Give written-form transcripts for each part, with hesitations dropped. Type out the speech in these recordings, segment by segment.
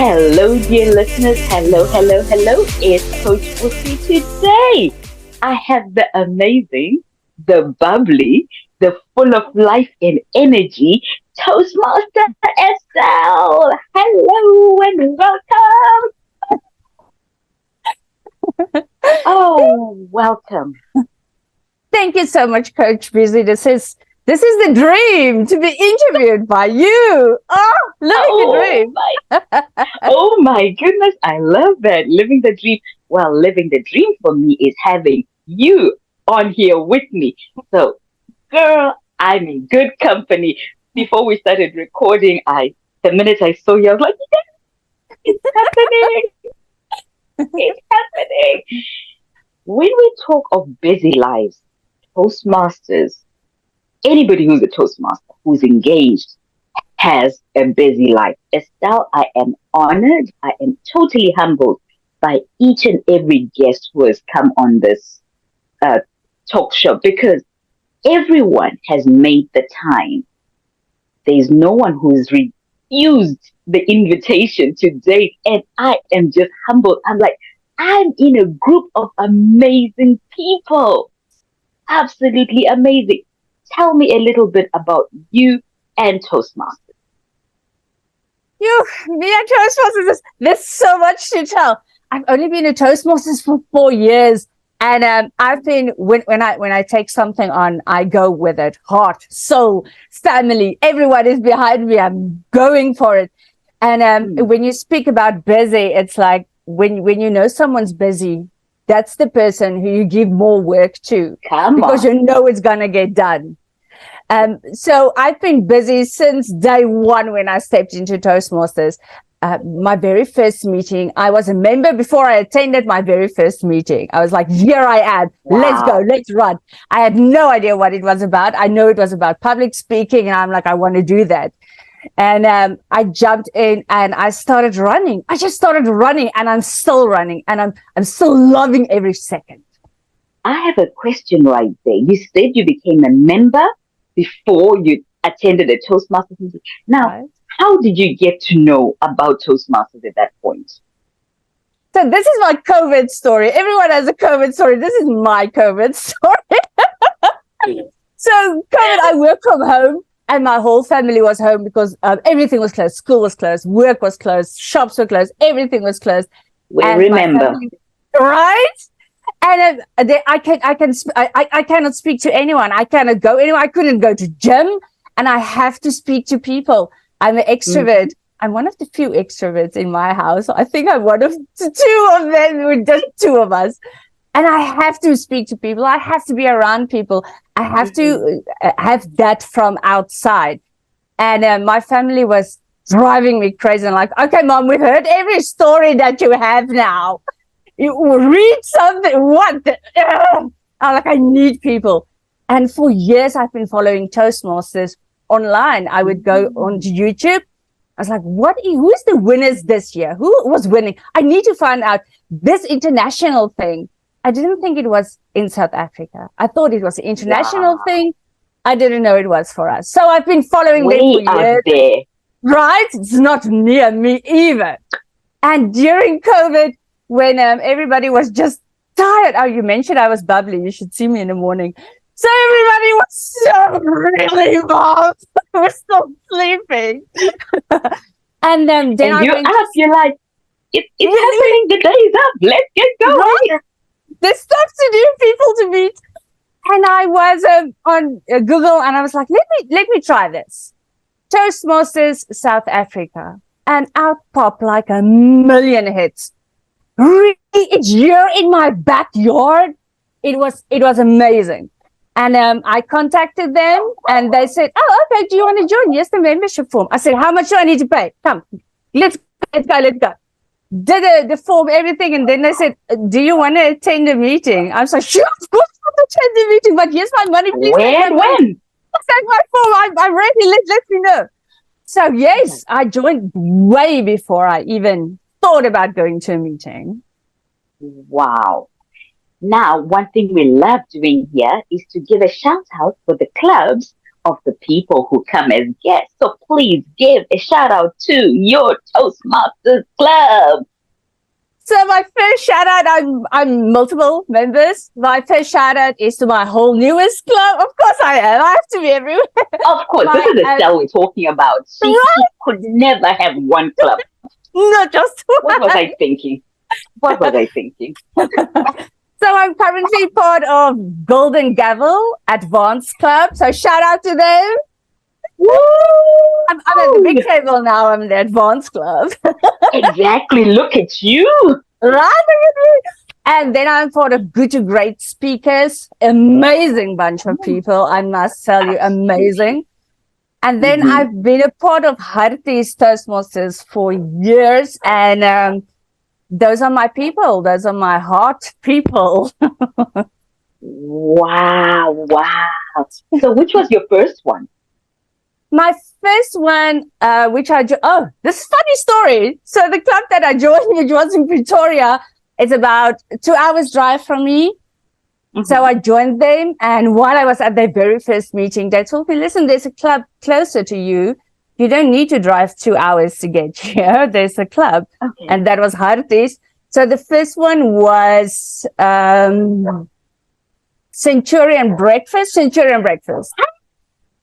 Hello, dear listeners. Hello. It's CoachBusi. Today, I have the amazing, the bubbly, the full of life and energy Toastmaster Estelle. Hello and welcome. Oh, welcome. Thank you so much, CoachBusi. This is the dream, to be interviewed by you. Oh, living the dream. Oh my goodness, I love that. Living the dream. Well, living the dream for me is having you on here with me. So, girl, I'm in good company. Before we started recording, the minute I saw you, I was like, yes, it's happening. It's happening. When we talk of busy lives, Toastmasters, anybody who's a Toastmaster, who's engaged, has a busy life. Estelle, I am honored. I am totally humbled by each and every guest who has come on this talk show because everyone has made the time. There's no one who's refused the invitation to date, and I am just humbled. I'm like, I'm in a group of amazing people. Absolutely amazing. Tell me a little bit about you and Toastmasters. Me and Toastmasters, there's so much to tell. I've only been a Toastmasters for 4 years. And I've been, when I take something on, I go with it. Heart, soul, family, everyone is behind me. I'm going for it. And when you speak about busy, it's like when you know someone's busy, that's the person who you give more work to. Because you know it's going to get done. So I've been busy since day one when I stepped into Toastmasters. My very first meeting, I was a member before I attended my very first meeting. I was like, here I am. Wow. Let's go. Let's run. I had no idea what it was about. I know it was about public speaking. And I'm like, I want to do that. And I jumped in and I started running. I just started running and I'm still running and I'm still loving every second. I have a question right there. You said you became a member before you attended a Toastmasters meeting. Now, right. How did you get to know about Toastmasters at that point? So this is my COVID story. Everyone has a COVID story. This is my COVID story. So COVID, I work from home and my whole family was home because everything was closed. School was closed. Work was closed. Shops were closed. Everything was closed. We remember. Family, right? And I cannot speak to anyone. I cannot go anywhere. I couldn't go to gym and I have to speak to people. I'm an extrovert. I'm one of the few extroverts in my house. I think I'm one of the two of them. We're just two of us. And I have to speak to people. I have to be around people. I have to have that from outside. And my family was driving me crazy. I'm like, okay, Mom, we've heard every story that you have now. You read something. What? I'm like, I need people. And for years, I've been following Toastmasters online. I would go onto YouTube. I was like, who is the winners this year? Who was winning? I need to find out this international thing. I didn't think it was in South Africa. I thought it was an international thing. I didn't know it was for us. So I've been following them for years. There. Right? It's not near me either. And during COVID, when everybody was just tired. Oh, you mentioned I was bubbly. You should see me in the morning. So everybody was so really involved. We're still sleeping. And then you're up. You're like, it's happening. The day is up. Let's get going. Right? There's stuff to do, people to meet. And I was on Google and I was like, let me try this. Toastmasters South Africa. And out popped like a million hits. Really, it's here in my backyard. It was amazing. And I contacted them and they said, oh, okay, do you want to join? Yes, the membership form. I said, how much do I need to pay? Come, let's go. Did the form, everything. And then they said, do you want to attend a meeting? I was like, sure, of course I want to attend the meeting, but here's my money, please. When? Take my form. I'm ready. Let me know. So yes, I joined way before I even thought about going to a meeting. Wow. Now, one thing we love doing here is to give a shout out for the clubs of the people who come as guests. So please give a shout out to your Toastmasters Club. So my first shout out, I'm multiple members. My first shout out is to my whole newest club. Of course I am. I have to be everywhere. Of course, this is Estelle we're talking about. She could never have one club. Not just one. What was I thinking? So I'm currently part of Golden Gavel Advanced Club. So shout out to them. Woo! I'm at the big table now. I'm in the Advanced Club. Exactly. Look at you. Right? And then I'm part of Good to Great Speakers. Amazing bunch of people. I must tell you, amazing. And then I've been a part of Harti's Toastmasters for years. And those are my people. Those are my heart people. Wow. So which was your first one? My first one, this is a funny story. So the club that I joined, which was in Pretoria, it's about 2 hours drive from me. So I joined them. And while I was at their very first meeting, they told me, listen, there's a club closer to you. You don't need to drive 2 hours to get here. There's a club. Okay. And that was Hartis. So the first one was Centurion Breakfast. Centurion Breakfast.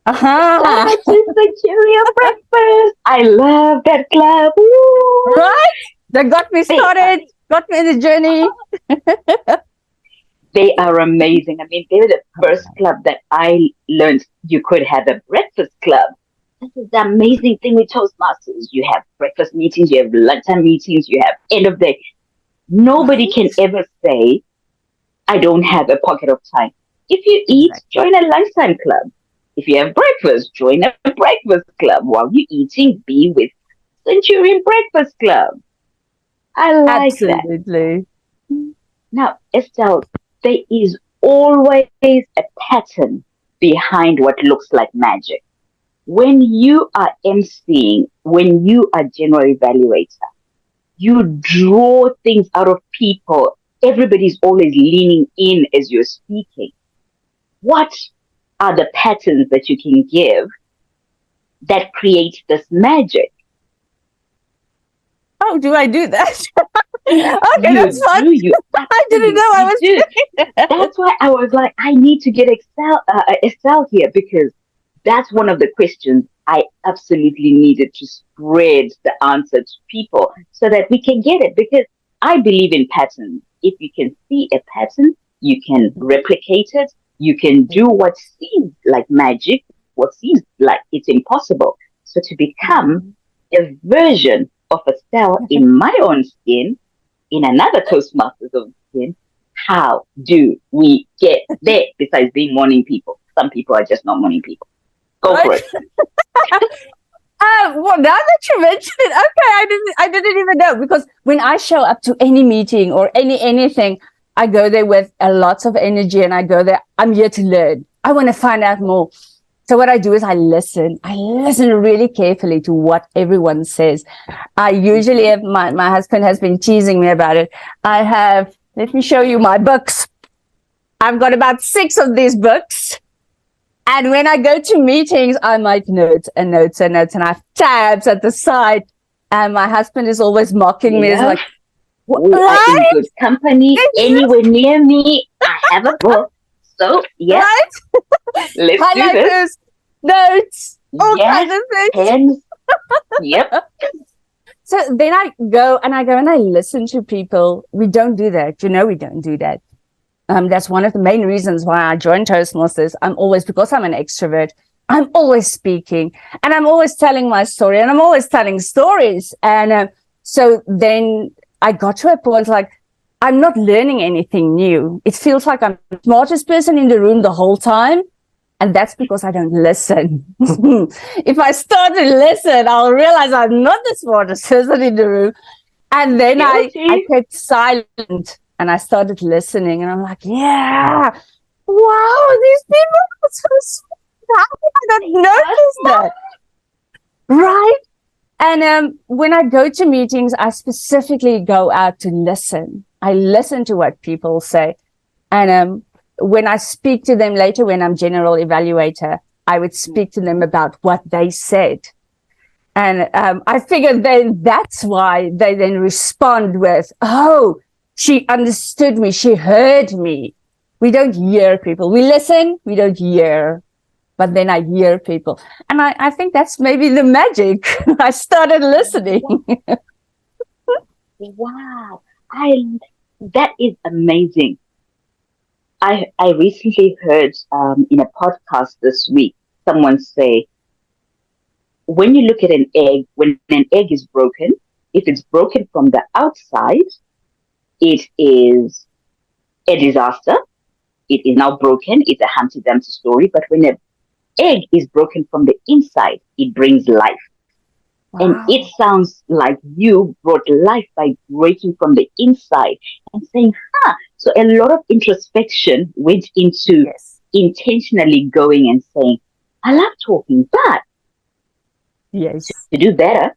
I love that club. Woo. Right? That got me started, got me in the journey. They are amazing. I mean, they were the first club that I learned you could have a breakfast club. This is the amazing thing with Toastmasters. You have breakfast meetings, you have lunchtime meetings, you have end of day. Nobody can ever say, I don't have a pocket of time. If you eat, join a lunchtime club. If you have breakfast, join a breakfast club. While you're eating, be with Centurion Breakfast Club. I like that. Now, Estelle, there is always a pattern behind what looks like magic. When you are emceeing, when you are general evaluator, you draw things out of people. Everybody's always leaning in as you're speaking. What are the patterns that you can give that create this magic? Oh, do I do that? Okay, that's fun. I didn't know I was doing that. That's why I was like, I need to get Estelle here, because that's one of the questions I absolutely needed to spread the answer to people so that we can get it. Because I believe in patterns. If you can see a pattern, you can replicate it. You can do what seems like magic, what seems like it's impossible. So to become a version of Estelle in my own skin, in another Toastmasters of skin, how do we get there besides being morning people? Some people are just not morning people. Go for it. Well, now that you mentioned it, okay, I didn't even know, because when I show up to any meeting or anything, I go there with a lot of energy, and I go there, I'm here to learn. I want to find out more. So what I do is I listen really carefully to what everyone says. I usually have, my husband has been teasing me about it. Let me show you my books. I've got about 6 of these books. And when I go to meetings, I make notes, and I have tabs at the side. And my husband is always mocking me. He's like, we are in good company. Anywhere near me, I have a book. So, yeah. Right? Let's do this. Notes, all kinds of things. Pens. Yep. So then I go and I listen to people. We don't do that. We don't do that. That's one of the main reasons why I joined Toastmasters. Because I'm an extrovert, I'm always speaking, and I'm always telling my story, and I'm always telling stories. And so then I got to a point like, I'm not learning anything new. It feels like I'm the smartest person in the room the whole time. And that's because I don't listen. If I start to listen, I'll realize I'm not the smartest person in the room. And then I kept silent and I started listening. And I'm like, yeah, wow, these people are so smart. How did I not notice that? Right? And when I go to meetings, I specifically go out to listen. I listen to what people say. And when I speak to them later, when I'm general evaluator, I would speak to them about what they said. And I figured then that's why they then respond with, oh, she understood me. She heard me. We don't hear people. We listen, we don't hear. But then I hear people. And I think that's maybe the magic. I started listening. Wow. That is amazing. I recently heard in a podcast this week, someone say, when you look at an egg, when an egg is broken, if it's broken from the outside, it is a disaster. It is now broken. It's a Humpty Dumpty story. But when an egg is broken from the inside, it brings life. Wow. And it sounds like you brought life by breaking from the inside and saying, so a lot of introspection went into intentionally going and saying, I love talking, but to do better,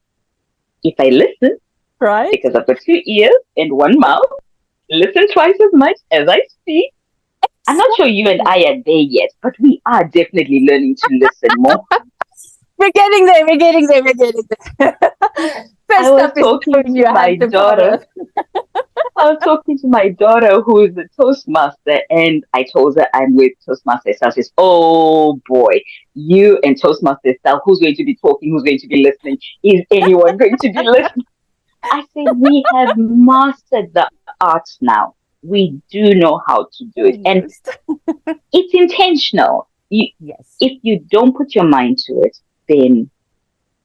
if I listen, right? Because I've got 2 ears and 1 mouth, listen twice as much as I speak. I'm not sure you and I are there yet, but we are definitely learning to listen more. We're getting there. I was talking to my daughter. I was talking to my daughter who is a Toastmaster, and I told her I'm with Toastmaster Estelle. She says, oh boy, you and Toastmaster Estelle, who's going to be talking, who's going to be listening? Is anyone going to be listening? I say, we have mastered the art now. We do know how to do it. And it's intentional. If you don't put your mind to it, then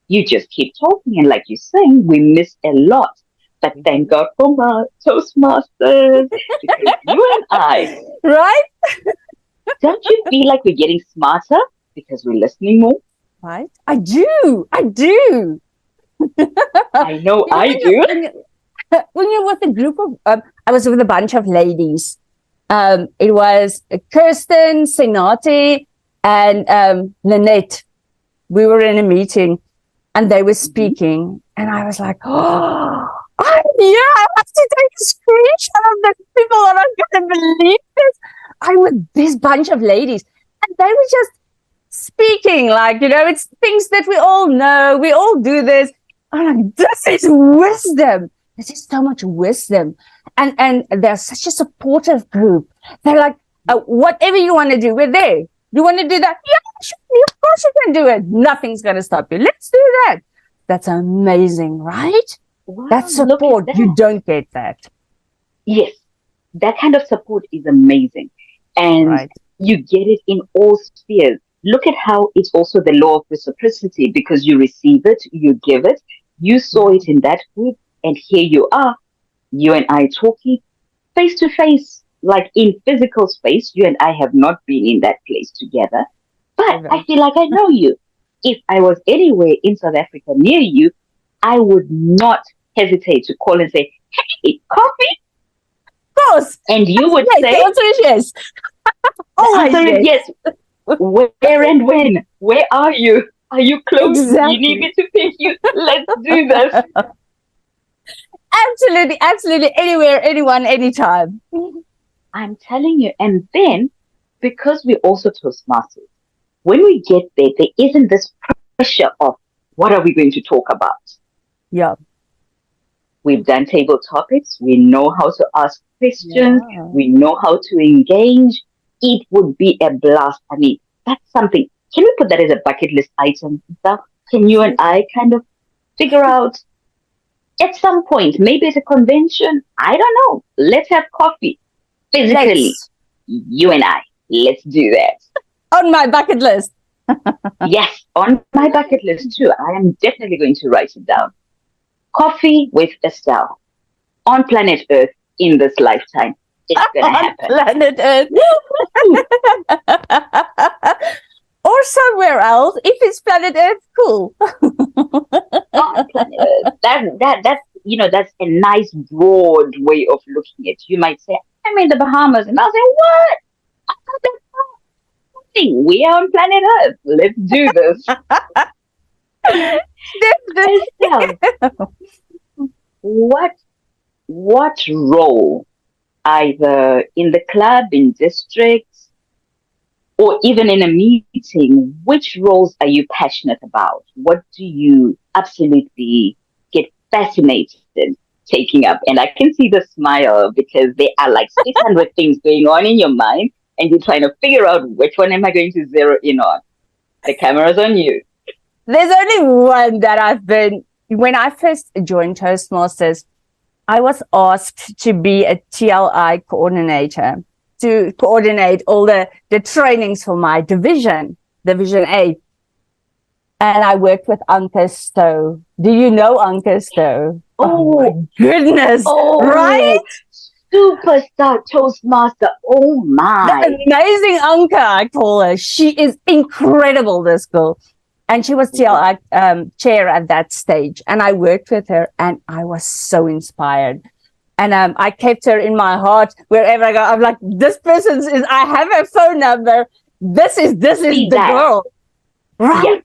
you just keep talking. And like you're saying, we miss a lot. But thank God for my Toastmasters, because you and I, right? Don't you feel like we're getting smarter because we're listening more? Right? I do. I know I do. When you're with a group of, I was with a bunch of ladies. It was Kirsten, Senati, and Lynette. We were in a meeting, and they were speaking, and I was like, oh, I have to take a screenshot of this. People are not going to believe this. I'm with this bunch of ladies, and they were just speaking like, it's things that we all know. We all do this. I'm like, this is wisdom. This is so much wisdom. And they're such a supportive group. They're like, whatever you want to do, we're there. You want to do that? Yeah, sure, of course you can do it. Nothing's going to stop you. Let's do that. That's amazing, right? Wow, that support, you don't get that. Yes, that kind of support is amazing. And you get it in all spheres. Look at how it's also the law of reciprocity, because you receive it, you give it. You saw it in that group, and here you are, you and I talking face to face, like in physical space. You and I have not been in that place together, but I feel like I know you. If I was anywhere in South Africa near you, I would not hesitate to call and say, hey, coffee? Of course. And you would say, the answer is yes. The answer is yes. Where and when? Where are you? Are you close? Exactly. You need me to pick you? Let's do this. Absolutely. Anywhere, anyone, anytime. I'm telling you. And then, because we're also Toastmasters, when we get there, there isn't this pressure of what are we going to talk about? Yeah. We've done table topics. We know how to ask questions. Yeah. We know how to engage. It would be a blast. I mean, that's something. Can we put that as a bucket list item? Can you and I kind of figure out at some point, maybe at a convention, I don't know, let's have coffee physically. You and I, let's do that. On my bucket list. Yes, on my bucket list too. I am definitely going to write it down. Coffee with Estelle on planet Earth in this lifetime. It's going to happen. Planet Earth. Or somewhere else. If it's planet Earth, cool. On planet Earth. That's a nice broad way of looking at it. You might say, I'm in the Bahamas. And I'll say, what? I thought that's nothing. We are on planet Earth. Let's do this. Estelle, what role, either in the club, in districts, or even in a meeting, which roles are you passionate about? What do you absolutely get fascinated in taking up? And I can see the smile because there are like 600 things going on in your mind, and you're trying to figure out which one am I going to zero in on. The camera's on you. There's only one that when I first joined Toastmasters, I was asked to be a TLI coordinator, to coordinate all the trainings for my division A. And I worked with Anke Stowe. Do you know Anke Stowe? Oh my goodness. Right? Superstar Toastmaster. Oh my. The amazing Anke, I call her. She is incredible, this girl. And she was TLI chair at that stage. And I worked with her and I was so inspired. And I kept her in my heart wherever I go. I'm like, this person I have her phone number. This is the girl. Right? Yeah.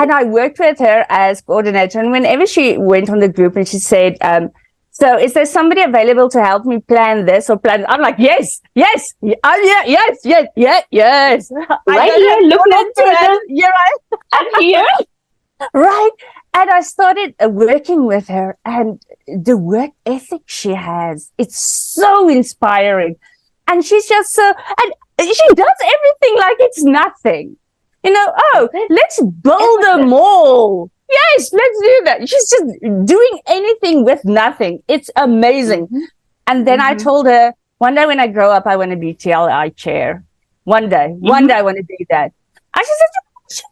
And I worked with her as coordinator. And whenever she went on the group and she said, so is there somebody available to help me plan this or plan? I'm like, yes. Yes. Right here, look into it. You're right. I'm here. Right. And I started working with her, and the work ethic she has, it's so inspiring. And she's just and she does everything like it's nothing. Let's build a mall. Yes, let's do that. She's just doing anything with nothing. It's amazing. Mm-hmm. And then I told her, one day when I grow up, I want to be TLI chair. One day I want to do that. And she said,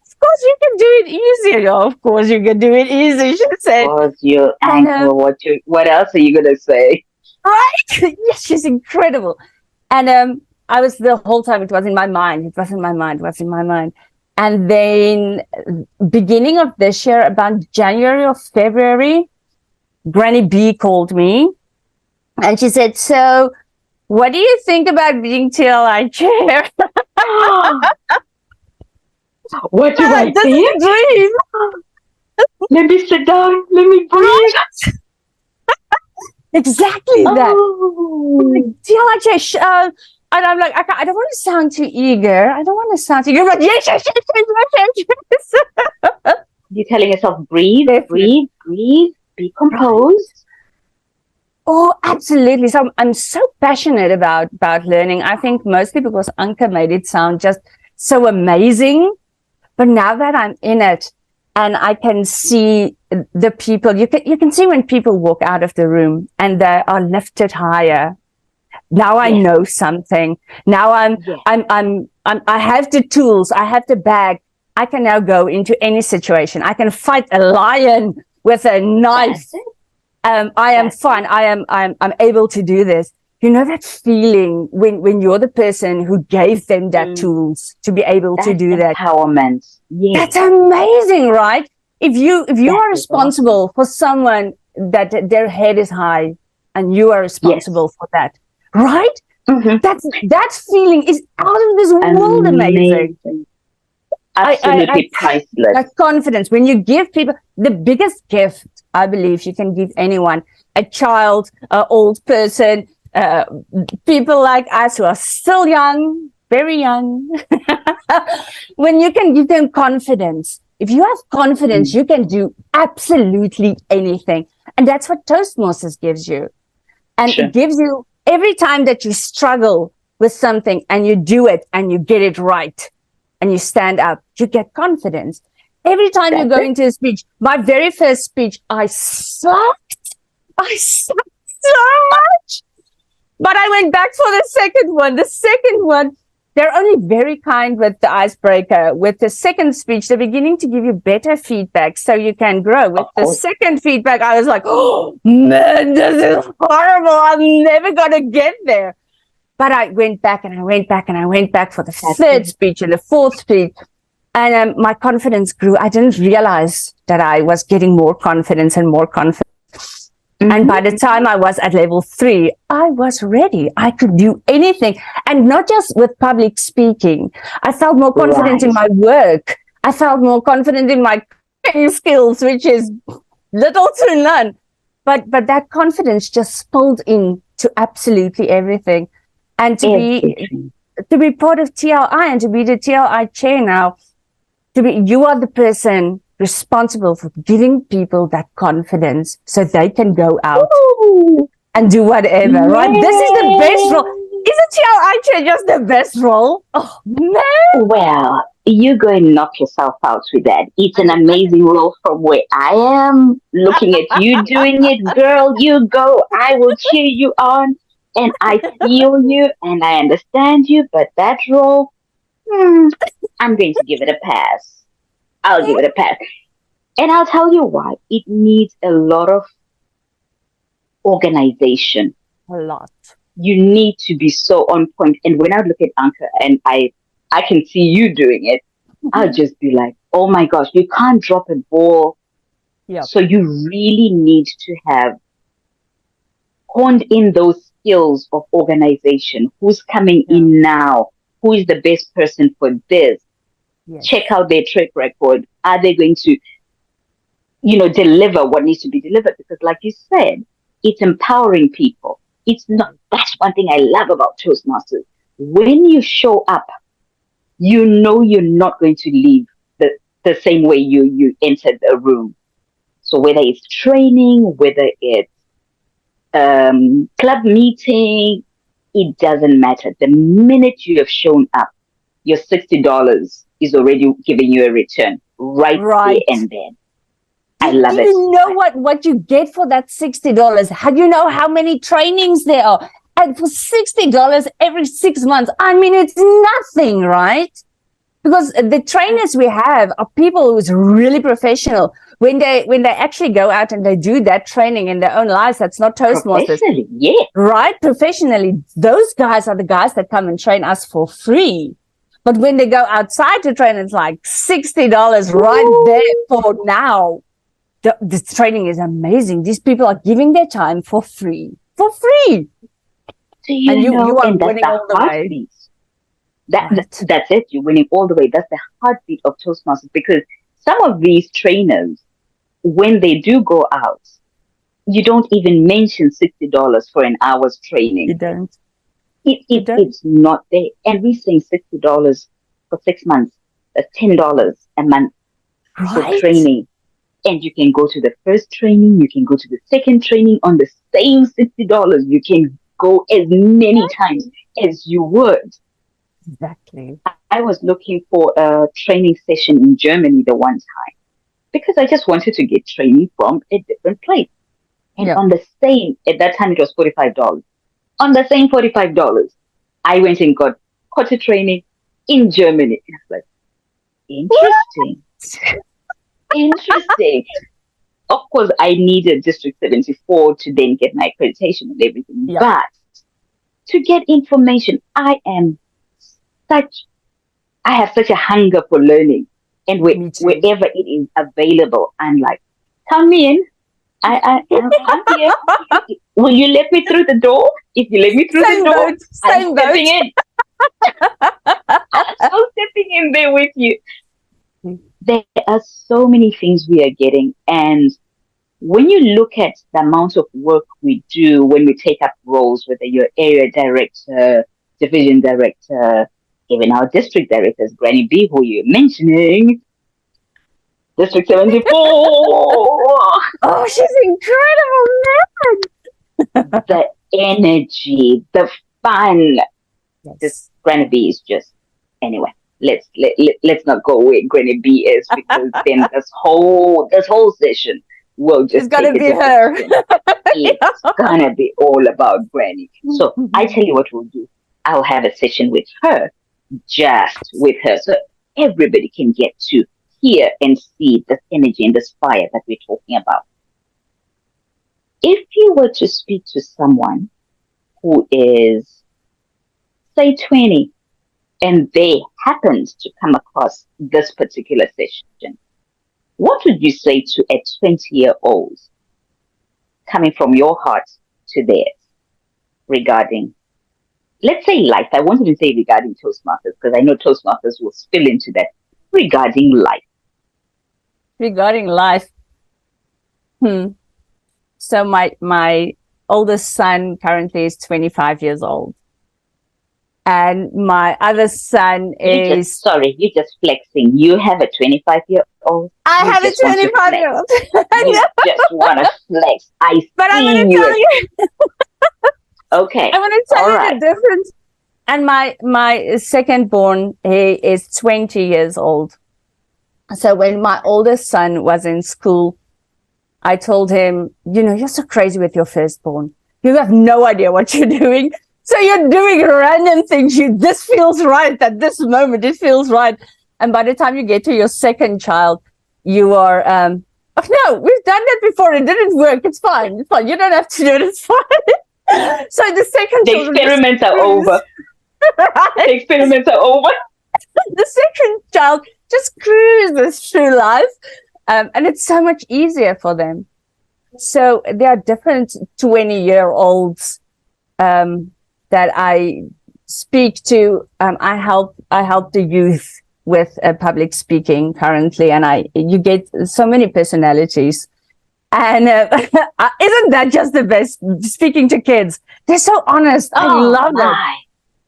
of course you can do it easy. Oh, of course you can do it easy, she said. Of course, you anchor. What else are you going to say? Right? Yes, she's incredible. And I was the whole time, it was in my mind. And then beginning of this year, about January or February, Granny B called me and she said, so what do you think about being TLI chair? What do I think? Dream. Let me sit down. Let me breathe. Exactly that. TLI chair. And I'm like, I don't want to sound too eager. But yes. You're telling yourself, breathe, be composed. Oh, absolutely. So I'm so passionate about learning. I think mostly because Anke made it sound just so amazing. But now that I'm in it and I can see the people, you can see when people walk out of the room and they are lifted higher. Now I know something. Now I have the tools. I have the bag. I can now go into any situation. I can fight a lion with a knife. I am fine. I'm able to do this. You know that feeling when you're the person who gave them that tools to be able to do that. Empowerment. Yes. That's amazing, right? If you are responsible for someone that their head is high and you are responsible for that. Right? Mm-hmm. That feeling is out of this world amazing. Absolutely priceless. That confidence. When you give people the biggest gift, I believe you can give anyone, a child, an old person, people like us who are still young, very young. When you can give them confidence. If you have confidence, you can do absolutely anything. And that's what Toastmasters gives you. And it gives you every time that you struggle with something and you do it and you get it right and you stand up, you get confidence. Every time you go into a speech, my very first speech, I sucked so much. But I went back for the second one. The second one, they're only very kind with the icebreaker. With the second speech, they're beginning to give you better feedback so you can grow. With the second feedback, I was like, oh, man, this is horrible. I'm never going to get there. But I went back and I went back and I went back for the third speech and the fourth speech. And my confidence grew. I didn't realize that I was getting more confidence and more confidence. Mm-hmm. And by the time I was at level 3, I was ready. I could do anything. And not just with public speaking. I felt more confident in my work. I felt more confident in my skills, which is little to none. But that confidence just spilled into absolutely everything. And to be to be part of TLI and to be the TLI chair now, you are the person responsible for giving people that confidence so they can go out and do whatever, right? This is the best role. Isn't TLI chair just the best role? Oh, man. Well, you're going to knock yourself out with that. It's an amazing role from where I am. Looking at you doing it, girl, you go. I will cheer you on. And I feel you and I understand you. But that role, I'm going to give it a pass. I'll give it a pass. And I'll tell you why. It needs a lot of organization. A lot. You need to be so on point. And when I look at Anka and I can see you doing it, I'll just be like, oh my gosh, you can't drop a ball. Yep. So you really need to have honed in those skills of organization. Who's coming in now? Who is the best person for this? Yes. Check out their track record. Are they going to, deliver what needs to be delivered? Because like you said, it's empowering people. It's not, that's one thing I love about Toastmasters. When you show up, you know you're not going to leave the same way you entered the room. So whether it's training, whether it's club meeting, it doesn't matter. The minute you have shown up, your $60 is already giving you a return right there and then. I love it. Do you know what you get for that $60? How do you know how many trainings there are? And for $60 every 6 months, I mean, it's nothing, right? Because the trainers we have are people who's really professional. When they actually go out and they do that training in their own lives, that's not Toastmasters. Professionally, yeah. Right? Professionally, those guys are the guys that come and train us for free. But when they go outside to train, it's like $60 right there for now. The training is amazing. These people are giving their time for free. For free. Do you and you are and winning all the way. That's it. You're winning all the way. That's the heartbeat of Toastmasters. Because some of these trainers, when they do go out, you don't even mention $60 for an hour's training. You don't. It's not there. And we're saying $60 for 6 months. That's $10 a month for training. And you can go to the first training, you can go to the second training on the same $60. You can go as many times as you would. Exactly. I was looking for a training session in Germany the one time because I just wanted to get training from a different place. And on the same, at that time it was $45. On the same $45, I went and got quarter training in Germany. And I was like, interesting. Interesting. Of course, I needed District 74 to then get my accreditation and everything. Yeah. But to get information, I have such a hunger for learning. And wherever it is available, I'm like, come in. I'm here. Will you let me through the door? If you let me through the door, I'm stepping in. I'm so stepping in there with you. There are so many things we are getting. And when you look at the amount of work we do when we take up roles, whether you're area director, division director, even our district directors, Granny B, who you're mentioning, District 74. Oh, she's incredible, man. The energy, the fun. Yes. This Granny B is just, anyway. Let's not go where Granny B is because then this whole session will just. It's gonna be her. It's gonna be all about Granny. So I tell you what we'll do. I'll have a session with her, just with her, so everybody can get to hear and see this energy and this fire that we're talking about. If you were to speak to someone who is, say, 20. And they happened to come across this particular session, what would you say to a 20-year-old coming from your heart to theirs regarding, let's say life? I won't even say regarding Toastmasters because I know Toastmasters will spill into that. Regarding life. Regarding life. So my oldest son currently is 25 years old. And my other son is... You're just flexing. You have a 25-year-old. I have a 25-year-old. You just want to flex. But I'm going to tell you. Okay. I want to tell you the difference. And my second born, he is 20 years old. So when my oldest son was in school, I told him, you're so crazy with your firstborn. You have no idea what you're doing. So you're doing random things. This feels right at this moment. It feels right. And by the time you get to your second child, you are, no, we've done that before. It didn't work. It's fine. It's fine. You don't have to do it. It's fine. So the experiments are over. Right? The experiments are over. The second child just cruises through life. And it's so much easier for them. So there are different 20-year-olds that I speak to. I help the youth with public speaking currently, and you get so many personalities. And isn't that just the best? Speaking to kids, they're so honest. I love them.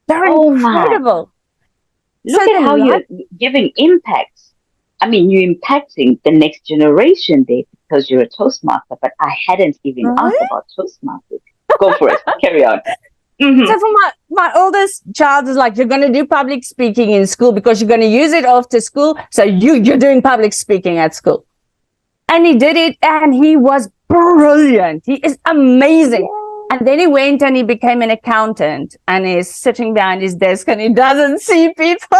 They're incredible. Look at how you're giving impact. I mean, you're impacting the next generation there because you're a Toastmaster, but I hadn't even asked about Toastmasters. Go for it. Carry on. Mm-hmm. So for my oldest child is like, you're going to do public speaking in school because you're going to use it after school. So you're doing public speaking at school. And he did it and he was brilliant. He is amazing. Yeah. And then he went and he became an accountant and he's sitting behind his desk and he doesn't see people.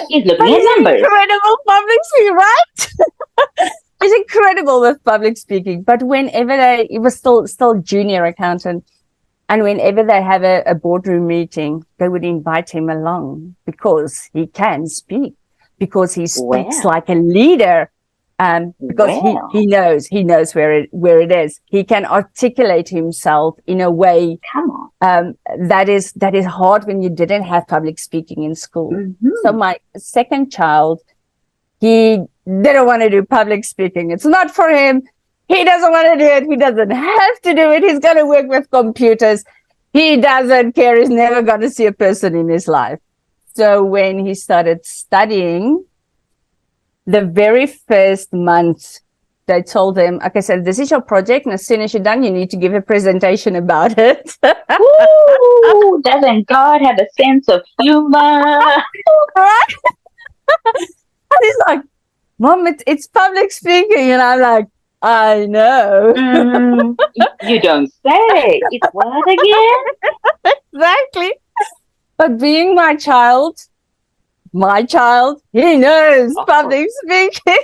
He's looking at numbers. Incredible public speaking, right? He's incredible with public speaking. But whenever he was still junior accountant, and whenever they have a boardroom meeting, they would invite him along because he can speak, because he speaks like a leader. Because he knows where it is. He can articulate himself in a way that is hard when you didn't have public speaking in school. Mm-hmm. So my second child, he didn't want to do public speaking. It's not for him. He doesn't want to do it. He doesn't have to do it. He's going to work with computers. He doesn't care. He's never going to see a person in his life. So when he started studying, the very first month, they told him, okay, so this is your project, and as soon as you're done, you need to give a presentation about it. Ooh, doesn't God have a sense of humor? Right? And he's like, Mom, it's public speaking. And I'm like, I know. You don't say. It's what again? Exactly. But being my child, he knows public speaking.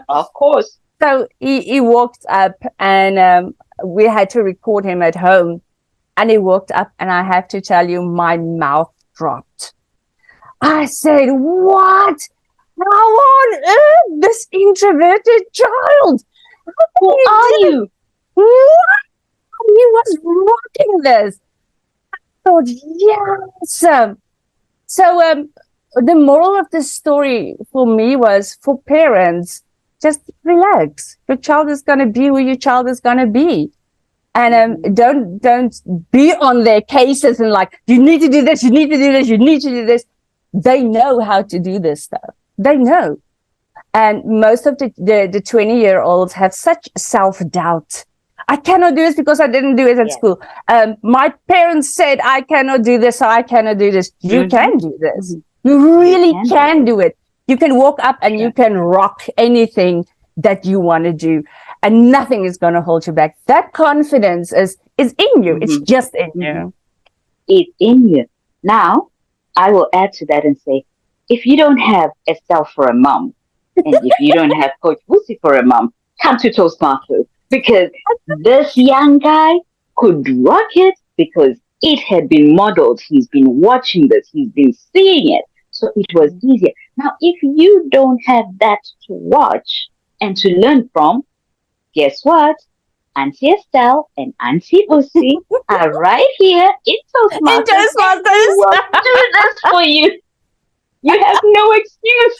Of course. So he walked up and we had to record him at home. And he walked up and I have to tell you, my mouth dropped. I said, what? How on earth, this introverted child? Who are you? What? He was rocking this. I thought, yes. So the moral of the story for me was, for parents, just relax. Your child is going to be who your child is going to be. And don't be on their cases and like, you need to do this, you need to do this, you need to do this. They know how to do this stuff. They know. And most of the 20-year-olds have such self-doubt. I cannot do this because I didn't do it at school. My parents said I cannot do this, so I cannot do this. You can do this. You really can do it. You can walk up and you can rock anything that you want to do, and nothing is going to hold you back. That confidence is in you. It's just in you. It's in you. Now, I will add to that and say, if you don't have Estelle for a mom, and if you don't have CoachBusi for a mom, come to Toastmasters, because this young guy could rock it because it had been modeled. He's been watching this. He's been seeing it. So it was easier. Now, if you don't have that to watch and to learn from, guess what? Auntie Estelle and Auntie Busi are right here in Toastmasters. We'll do this for you. You have no excuse.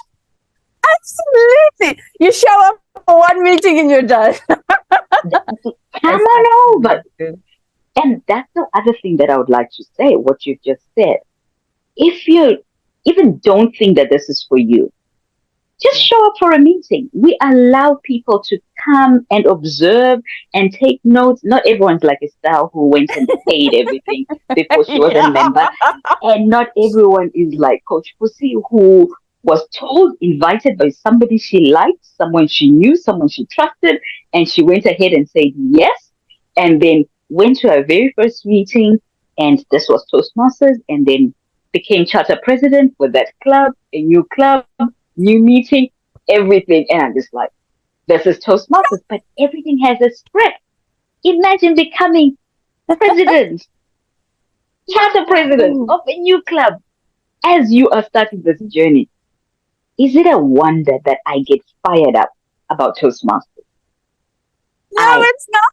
Absolutely. You show up for one meeting and you're done. Come on over. And that's the other thing that I would like to say, what you've just said. If you even don't think that this is for you, just show up for a meeting. We allow people to come and observe and take notes. Not everyone's like Estelle who went and paid everything before she was a member. And not everyone is like CoachBusi who was told, invited by somebody she liked, someone she knew, someone she trusted, and she went ahead and said yes. And then went to her very first meeting, and this was Toastmasters, and then became charter president for that club, a new club, new meeting, everything. And I'm just like, this is Toastmasters, but everything has a script. Imagine becoming president, charter president of a new club as you are starting this journey. Is it a wonder that I get fired up about Toastmasters? No, it's not.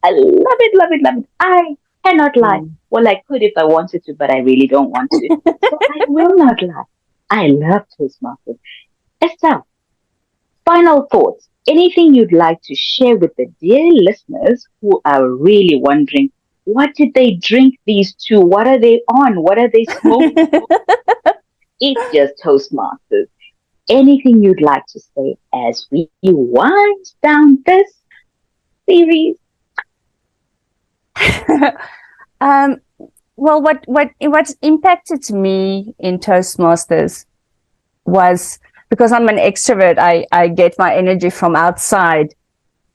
I love it, love it, love it. I cannot lie. Well, I could if I wanted to, but I really don't want to. So I will not lie. I love Toastmasters. Estelle, final thoughts. Anything you'd like to share with the dear listeners who are really wondering, what did they drink these two? What are they on? What are they smoking? It's just Toastmasters. Anything you'd like to say as we wind down this series? Well, what impacted me in Toastmasters was because I'm an extrovert. I get my energy from outside,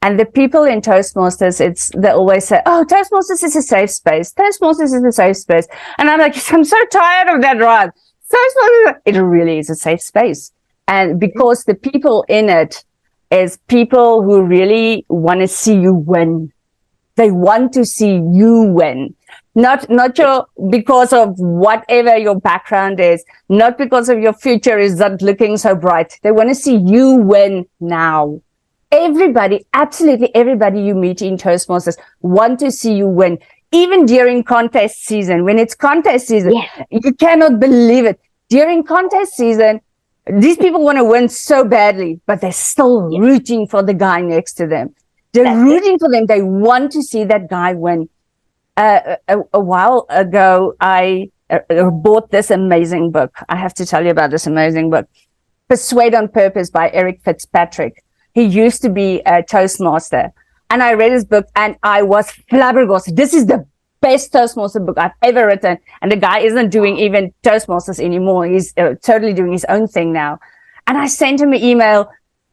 and the people in Toastmasters, they always say, "Oh, Toastmasters is a safe space. Toastmasters is a safe space," and I'm like, I'm so tired of that, right? Toastmasters, it really is a safe space, and because the people in it is people who really want to see you win. They want to see you win. Not your, because of whatever your background is, not because of your future is not looking so bright. They want to see you win now. Everybody, absolutely everybody you meet in Toastmasters want to see you win. Even during contest season, when it's contest season, you cannot believe it. During contest season, these people want to win so badly, but they're still rooting for the guy next to them. They're rooting for them. They want to see that guy win. A while ago, I bought this amazing book. I have to tell you about this amazing book, Persuade on Purpose by Eric Fitzpatrick. He used to be a Toastmaster. And I read his book and I was flabbergasted. This is the best Toastmaster book I've ever written. And the guy isn't doing even Toastmasters anymore. He's totally doing his own thing now. And I sent him an email,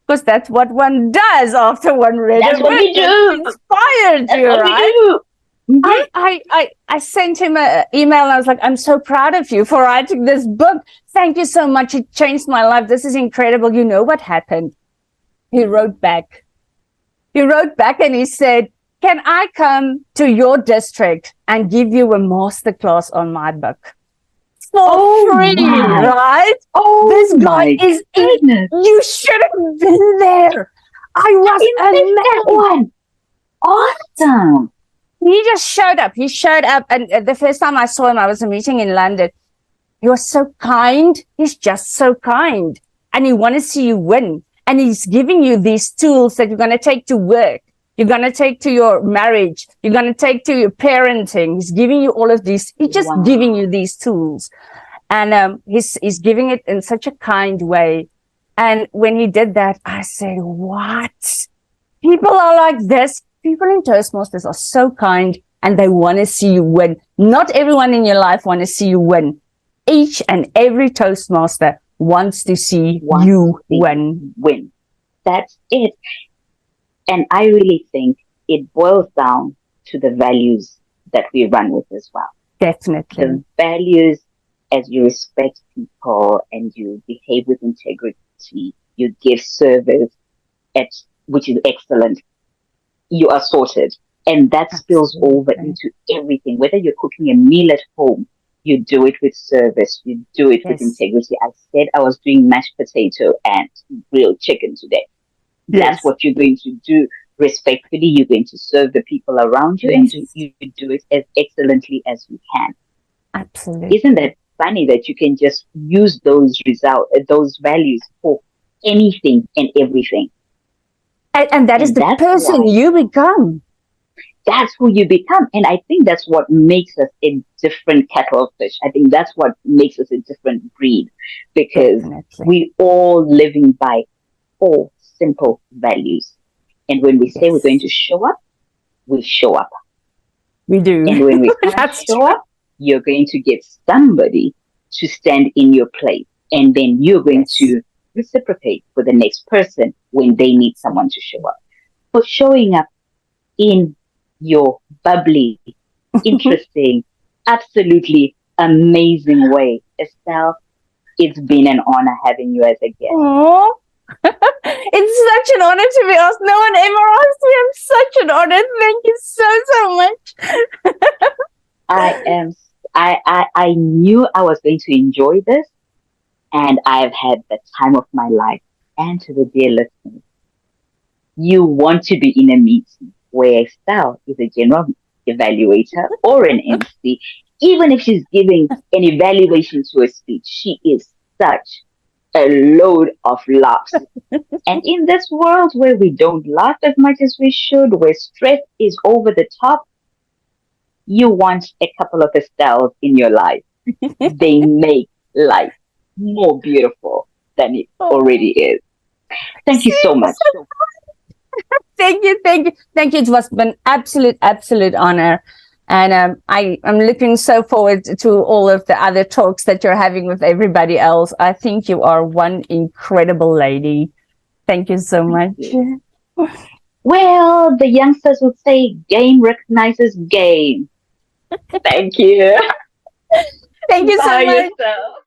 because that's what one does after one read. That's what we do. Inspired you, right? I sent him an email and I was like, I'm so proud of you for writing this book. Thank you so much. It changed my life. This is incredible. You know what happened? He wrote back. And he said, can I come to your district and give you a masterclass on my book? For free, right? Oh, this guy is goodness. You should have been there. I was that one. Awesome. He just showed up. He showed up, and the first time I saw him, I was a meeting in London. He was so kind. He's just so kind, and he wants to see you win. And he's giving you these tools that you're going to take to work. You're going to take to your marriage. You're going to take to your parenting. He's giving you all of these. He's just giving you these tools. And he's giving it in such a kind way. And when he did that, I said, what? People are like this. People in Toastmasters are so kind and they want to see you win. Not everyone in your life want to see you win. Each and every Toastmaster wants to see you win. That's it. And I really think it boils down to the values that we run with as well. Definitely. The values, as you respect people and you behave with integrity, you give service, which is excellent, you are sorted. And that spills over into everything. Whether you're cooking a meal at home, you do it with service, you do it with integrity. I said I was doing mashed potato and grilled chicken today. That's what you're going to do respectfully. You're going to serve the people around you and you do it as excellently as you can. Absolutely. Isn't that funny that you can just use those those values for anything and everything? And that is the person you become. that's who you become. And I think that's what makes us a different kettle of fish. I think that's what makes us a different breed, because Definitely. we all living by 4 simple values. And when we say we're going Yes. to show up, we show up. We do. And when we can't That's show true. up, you're going to get somebody to stand in your place. And then you're going Yes. to reciprocate for the next person when they need someone to show up. For showing up in your bubbly, interesting, absolutely amazing way. Estelle, it's been an honor having you as a guest. Oh, it's such an honor to be asked. No one ever asked me. I'm such an honor. Thank you so much. I knew I was going to enjoy this, and I've had the time of my life. And to the dear listeners, you want to be in a meeting where Estelle is a general evaluator or an MC, even if she's giving an evaluation to a speech, she is such a load of laughs. And in this world where we don't laugh as much as we should, where stress is over the top, you want a couple of Estelles in your life. They make life more beautiful than it already is. Thank you so much. Thank you. It was an absolute honor. And I'm looking so forward to all of the other talks that you're having with everybody else. I think you are one incredible lady. Thank you so much. Well, the youngsters would say game recognizes game. Thank you. Thank you so Bye much. yourself.